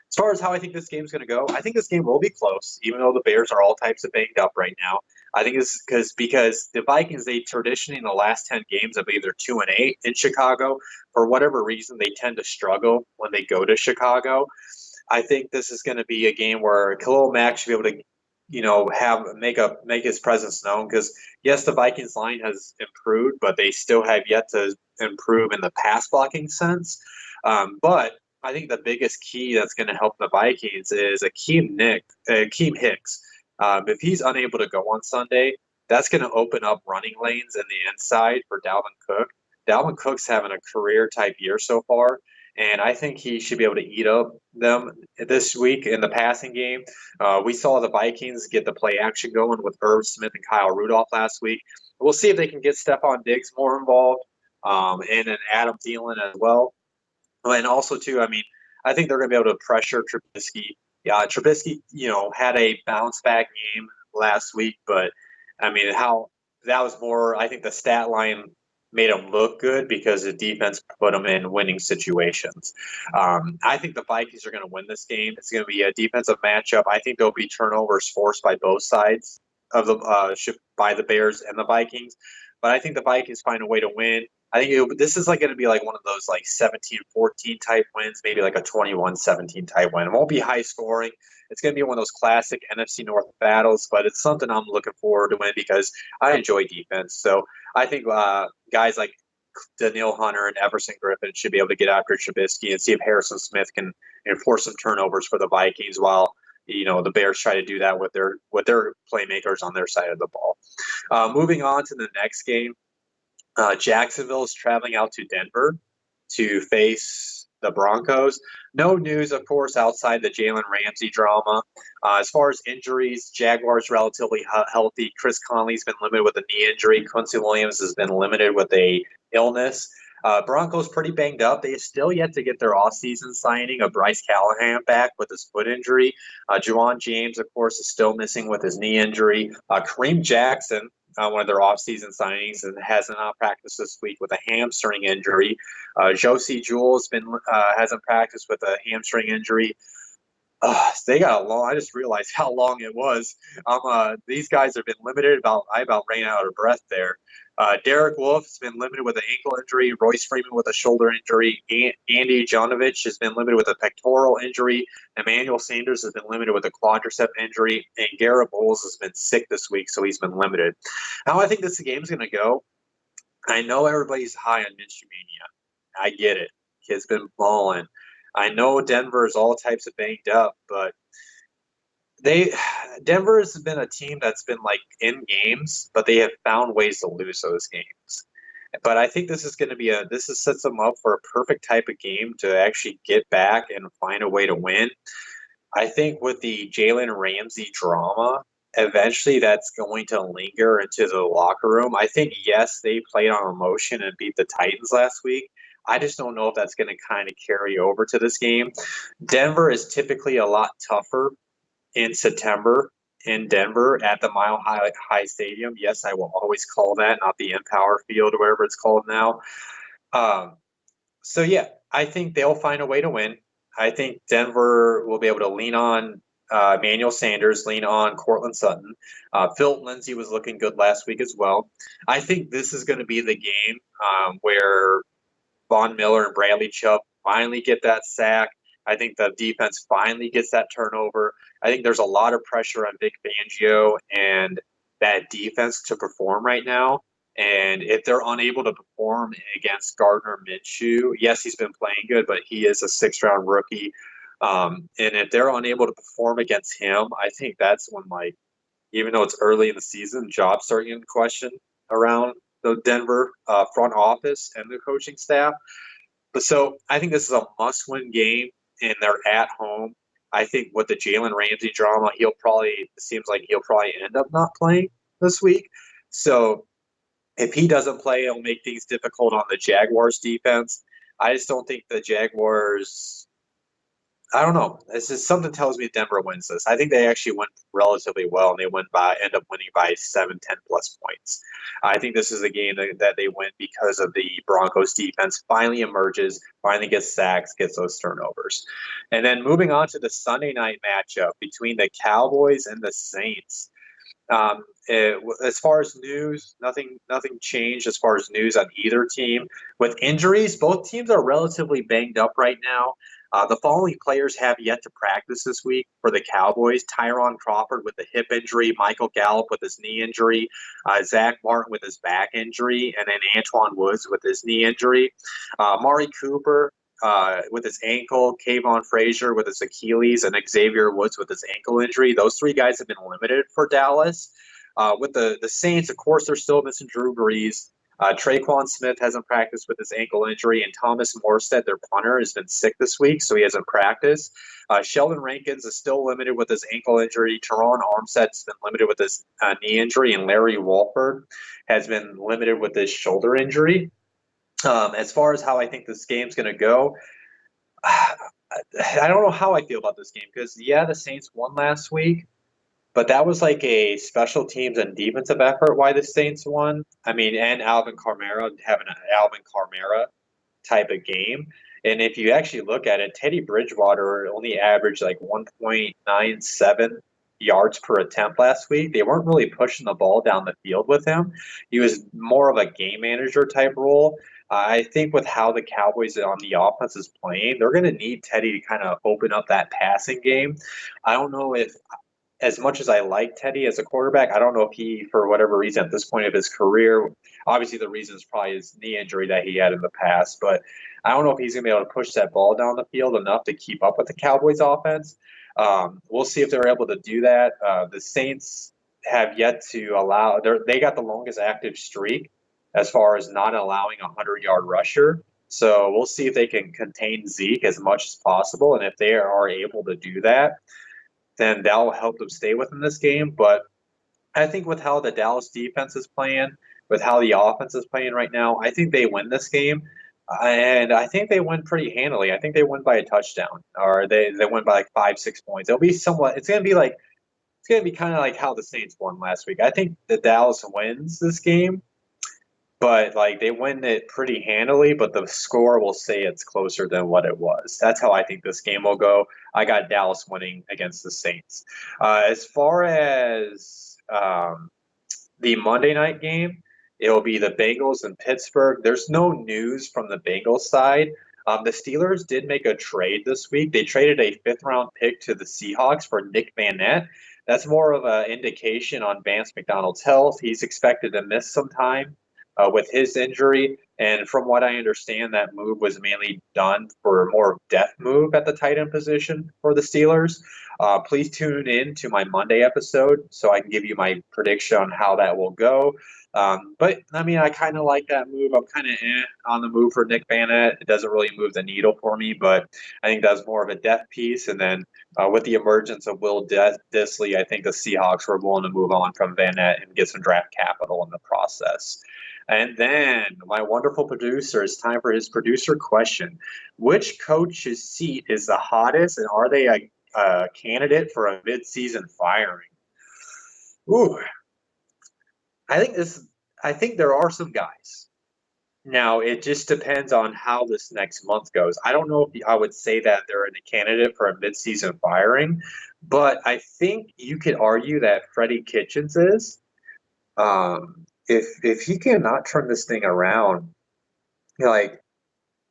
As far as how I think this game's going to go, I think this game will be close, even though the Bears are all types of banged up right now. I think it's because the Vikings, they traditionally in the last 10 games have either 2-8 in Chicago. For whatever reason, they tend to struggle when they go to Chicago. I think this is going to be a game where Khalil Mack should be able to, make his presence known. Because yes, the Vikings line has improved, but they still have yet to improve in the pass blocking sense. But I think the biggest key that's going to help the Vikings is Akeem Hicks. If he's unable to go on Sunday, that's going to open up running lanes in the inside for Dalvin Cook. Dalvin Cook's having a career-type year so far, and I think he should be able to eat up them this week in the passing game. We saw the Vikings get the play action going with Irv Smith and Kyle Rudolph last week. We'll see if they can get Stephon Diggs more involved, and then Adam Thielen as well. And also, too, I mean, I think they're going to be able to pressure Trubisky. Yeah, Trubisky, had a bounce-back game last week, but, I mean, how that was more – I think the stat line made them look good because the defense put them in winning situations. I think the Vikings are going to win this game. It's going to be a defensive matchup. I think there'll be turnovers forced by both sides of the by the Bears and the Vikings, but I think the Vikings find a way to win. I think this is going to be like one of those like 17-14 type wins, maybe like a 21-17 type win. It won't be high scoring. It's going to be one of those classic NFC North battles, but it's something I'm looking forward to win because I enjoy defense. So I think guys like Daniil Hunter and Everson Griffin should be able to get after Trubisky and see if Harrison Smith can force some turnovers for the Vikings while the Bears try to do that with their playmakers on their side of the ball. Moving on to the next game, Jacksonville is traveling out to Denver to face the Broncos. No news, of course, outside the Jalen Ramsey drama. As far as injuries, Jaguars relatively healthy. Chris Conley's been limited with a knee injury. Quincy Williams has been limited with a illness. Broncos pretty banged up. They still yet to get their offseason signing of Bryce Callahan back with his foot injury. Juwan James, of course, is still missing with his knee injury. Kareem Jackson, one of their offseason signings, and has not practiced this week with a hamstring injury. Josie Jewell hasn't practiced with a hamstring injury. They got a long. I just realized how long it was. These guys have been limited. I about ran out of breath there. Derek Wolf has been limited with an ankle injury. Royce Freeman with a shoulder injury. Andy Jonovich has been limited with a pectoral injury. Emmanuel Sanders has been limited with a quadricep injury. And Garrett Bowles has been sick this week, so he's been limited. How I think this game's going to go, I know everybody's high on Minshew Mania. I get it. Kid's been balling. I know Denver is all types of banged up, but Denver has been a team that's been like in games, but they have found ways to lose those games. But I think this sets them up for a perfect type of game to actually get back and find a way to win. I think with the Jalen Ramsey drama, eventually that's going to linger into the locker room. I think, yes, they played on emotion and beat the Titans last week. I just don't know if that's going to kind of carry over to this game. Denver is typically a lot tougher in September in Denver at the Mile High Stadium. Yes, I will always call that, not the Empower Field or whatever it's called now. So, yeah, I think they'll find a way to win. I think Denver will be able to lean on Emmanuel Sanders, lean on Cortland Sutton. Philip Lindsay was looking good last week as well. I think this is going to be the game where Von Miller and Bradley Chubb finally get that sack. I think the defense finally gets that turnover. I think there's a lot of pressure on Vic Fangio and that defense to perform right now. And if they're unable to perform against Gardner Minshew, yes, he's been playing good, but he is a sixth-round rookie. And if they're unable to perform against him, I think that's when, even though it's early in the season, jobs start getting questioned around the Denver front office and the coaching staff. But so I think this is a must-win game, and they're at home. I think with the Jalen Ramsey drama, it seems like he'll probably end up not playing this week. So if he doesn't play, it'll make things difficult on the Jaguars defense. I just don't think the Jaguars – I don't know. It's just something tells me Denver wins this. I think they actually went relatively well, and they end up winning by 7, 10-plus points. I think this is a game that they win because of the Broncos defense finally emerges, finally gets sacks, gets those turnovers. And then moving on to the Sunday night matchup between the Cowboys and the Saints. As far as news, nothing changed as far as news on either team. With injuries, both teams are relatively banged up right now. The following players have yet to practice this week for the Cowboys: Tyron Crawford with a hip injury, Michael Gallup with his knee injury, Zach Martin with his back injury, and then Antoine Woods with his knee injury. Mari Cooper with his ankle, Kayvon Frazier with his Achilles, and Xavier Woods with his ankle injury. Those three guys have been limited for Dallas. With the Saints, of course, they're still missing Drew Brees. Traquan Smith hasn't practiced with his ankle injury, and Thomas Morstead, their punter, has been sick this week, so he hasn't practiced. Sheldon Rankins is still limited with his ankle injury. Teron Armstead's been limited with his knee injury, and Larry Walford has been limited with his shoulder injury. As far as how I think this game's going to go, I don't know how I feel about this game because, yeah, the Saints won last week, But that was like a special teams and defensive effort why the Saints won. I mean, and Alvin Kamara having an Alvin Kamara type of game. And if you actually look at it, Teddy Bridgewater only averaged like 1.97 yards per attempt last week. They weren't really pushing the ball down the field with him. He was more of a game manager type role. I think with how the Cowboys on the offense is playing, they're going to need Teddy to kind of open up that passing game. I don't know if as much as I like Teddy as a quarterback, I don't know if he, for whatever reason, at this point of his career, obviously the reason is probably his knee injury that he had in the past, but I don't know if he's going to be able to push that ball down the field enough to keep up with the Cowboys offense. We'll see if they're able to do that. The Saints have yet to allow, they got the longest active streak as far as not allowing a 100-yard rusher. So we'll see if they can contain Zeke as much as possible. And if they are able to do that, then that'll help them stay within this game. But I think with how the Dallas defense is playing, with how the offense is playing right now, I think they win this game. And I think they win pretty handily. I think they win by a touchdown, or they win by like 5-6 points. It'll be somewhat. It's going to be kind of like how the Saints won last week. I think the Dallas wins this game, but like they win it pretty handily, but the score will say it's closer than what it was. That's how I think this game will go. I got Dallas winning against the Saints. As far as the Monday night game, it will be the Bengals in Pittsburgh. There's no news from the Bengals side. The Steelers did make a trade this week. They traded a fifth-round pick to the Seahawks for Nick Van Nett. That's more of an indication on Vance McDonald's health. He's expected to miss some time with his injury. And from what I understand, that move was mainly done for a more depth move at the tight end position for the Steelers. Please tune in to my Monday episode so I can give you my prediction on how that will go. But, I mean, I kind of like that move. I'm kind of on the move for Nick Van Nett. It doesn't really move the needle for me, but I think that's more of a depth piece. And then with the emergence of Will Dissly, I think the Seahawks were willing to move on from Van Nett and get some draft capital in the process. And then my wonderful producer, it's time for his producer question. Which coach's seat is the hottest, and are they a candidate for a midseason firing? Ooh, I think there are some guys. Now, it just depends on how this next month goes. I don't know if I would say that they're a candidate for a midseason firing, but I think you could argue that Freddie Kitchens is. If he cannot turn this thing around, like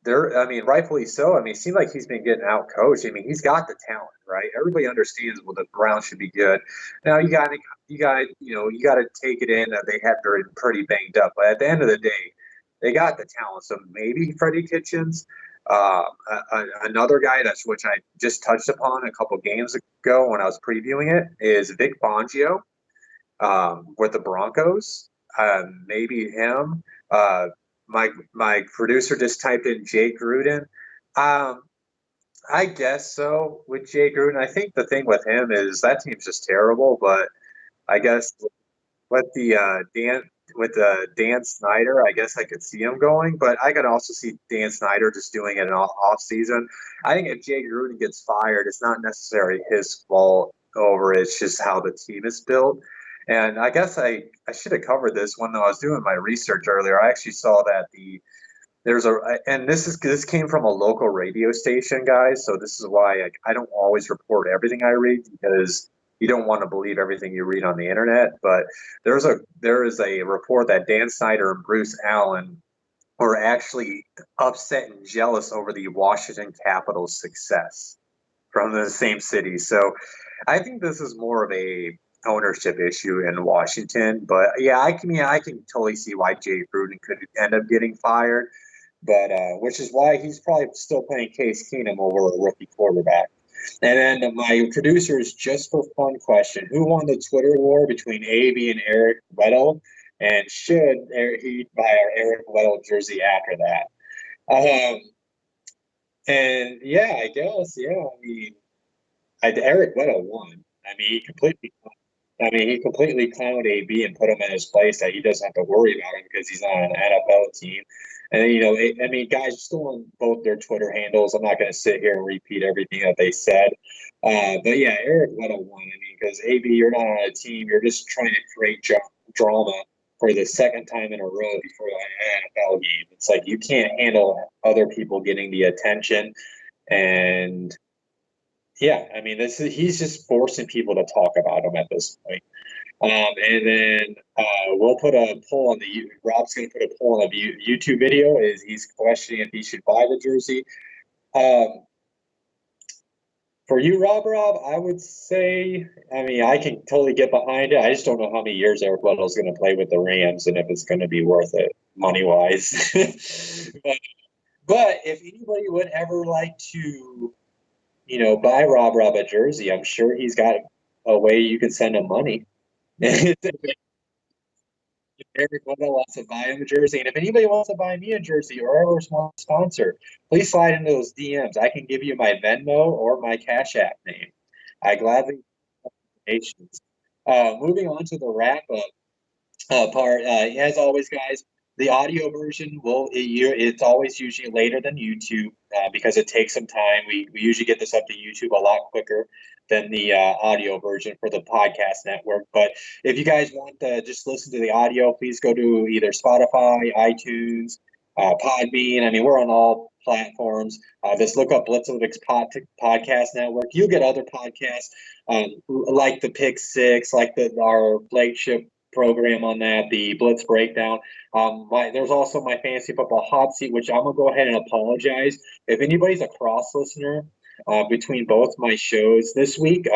I mean, rightfully so. I mean, it seems like he's been getting out coached. I mean, he's got the talent, right? Everybody understands the Browns should be good. Now you got to take it in that they have been pretty banged up, but at the end of the day, they got the talent. So maybe Freddie Kitchens. Another guy which I just touched upon a couple games ago when I was previewing it is Vic Fangio with the Broncos. Maybe him. My producer just typed in Jay Gruden. I guess so with Jay Gruden. I think the thing with him is that team's just terrible. But I guess with Dan Snyder, I guess I could see him going. But I could also see Dan Snyder just doing it in off season. I think if Jay Gruden gets fired, it's not necessarily his fault over it. It's just how the team is built. And I guess I should have covered this when I was doing my research earlier. I actually saw that this came from a local radio station, guys. So this is why I don't always report everything I read, because you don't want to believe everything you read on the internet. But there is a report that Dan Snyder and Bruce Allen were actually upset and jealous over the Washington Capitals' success from the same city. So I think this is more of a ownership issue in Washington. But yeah, I can totally see why Jay Gruden could end up getting fired. But which is why he's probably still playing Case Keenum over a rookie quarterback. And then my producer's just for fun question: who won the Twitter war between AB and Eric Weddle? And should he buy our Eric Weddle jersey after that? And yeah, I guess, yeah. I mean, Eric Weddle won. I mean, he completely won. I mean, he completely clowned AB and put him in his place that he doesn't have to worry about him because he's on an NFL team. And then, I mean, guys, just go on both their Twitter handles. I'm not going to sit here and repeat everything that they said. But yeah, Eric Weddle won. I mean, because AB, you're not on a team. You're just trying to create drama for the second time in a row before an NFL game. It's like you can't handle other people getting the attention. And yeah, I mean, he's just forcing people to talk about him at this point. And then we'll put a poll on Rob's going to put a poll on the YouTube video. He's questioning if he should buy the jersey. For you, Rob, I would say, I mean, I can totally get behind it. I just don't know how many years Eric Weddle is going to play with the Rams and if it's going to be worth it money-wise. But if anybody would ever like to, buy Rob a jersey, I'm sure he's got a way you can send him money. If Eric Weddle wants to buy him a jersey, and if anybody wants to buy me a jersey or ever wants to sponsor, please slide into those DMs. I can give you my Venmo or my Cash App name. I gladly donations. Moving on to the wrap-up part. As always, guys, the audio version it's always usually later than YouTube because it takes some time. We usually get this up to YouTube a lot quicker than the audio version for the podcast network. But if you guys want to just listen to the audio, please go to either Spotify, iTunes, Podbean. I mean, we're on all platforms. Just look up Blitzalytics Podcast Network. You'll get other podcasts like the Pick Six, like our flagship program on that, the Blitz Breakdown. There's also my Fantasy Football Hot Seat, which I'm going to go ahead and apologize. If anybody's a cross listener between both my shows this week,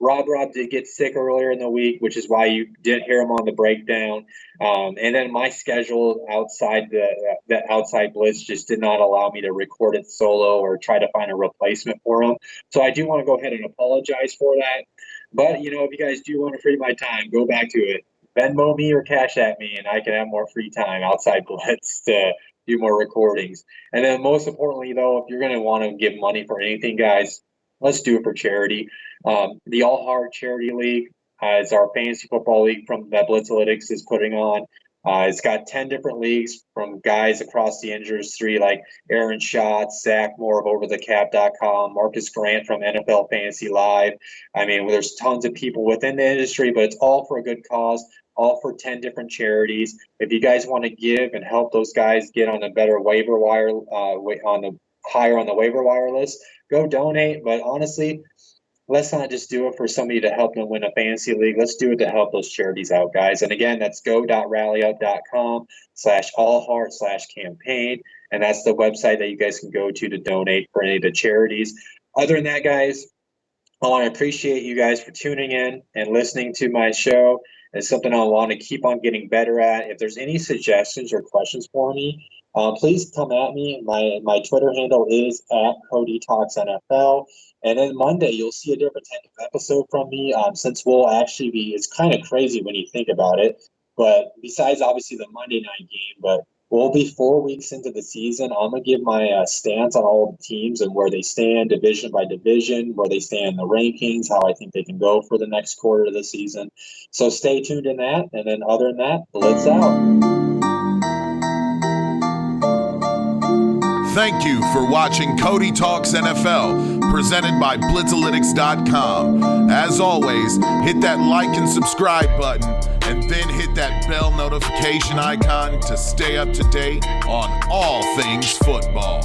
Rob did get sick earlier in the week, which is why you didn't hear him on the breakdown. And then my schedule outside the outside Blitz just did not allow me to record it solo or try to find a replacement for him. So I do want to go ahead and apologize for that. But, if you guys do want to free my time, go back to it. Venmo me or Cash at me, and I can have more free time outside Blitz to do more recordings. And then most importantly, though, if you're going to want to give money for anything, guys, let's do it for charity. The All Heart Charity League is our fantasy football league that Blitzalytics is putting on. It's got 10 different leagues from guys across the industry like Aaron Schatz, Zach Moore of OverTheCap.com, Marcus Grant from NFL Fantasy Live. I mean, there's tons of people within the industry, but it's all for a good cause, all for 10 different charities. If you guys want to give and help those guys get on a better waiver wire, higher on the waiver wire list, go donate. But honestly, let's not just do it for somebody to help them win a fantasy league. Let's do it to help those charities out, guys. And again, that's go.rallyup.com/allheart/campaign. And that's the website that you guys can go to donate for any of the charities. Other than that, guys, I want to appreciate you guys for tuning in and listening to my show. It's something I want to keep on getting better at. If there's any suggestions or questions for me, please come at me. My Twitter handle is @Cody Talks NFL. And then Monday, you'll see a different type of episode from me since we'll actually it's kind of crazy when you think about it. But besides, obviously, the Monday night game, but we'll be 4 weeks into the season. I'm going to give my stance on all the teams and where they stand division by division, where they stand in the rankings, how I think they can go for the next quarter of the season. So stay tuned in that. And then other than that, Blitz out. Thank you for watching Cody Talks NFL, presented by Blitzalytics.com. As always, hit that like and subscribe button, and then hit that bell notification icon to stay up to date on all things football.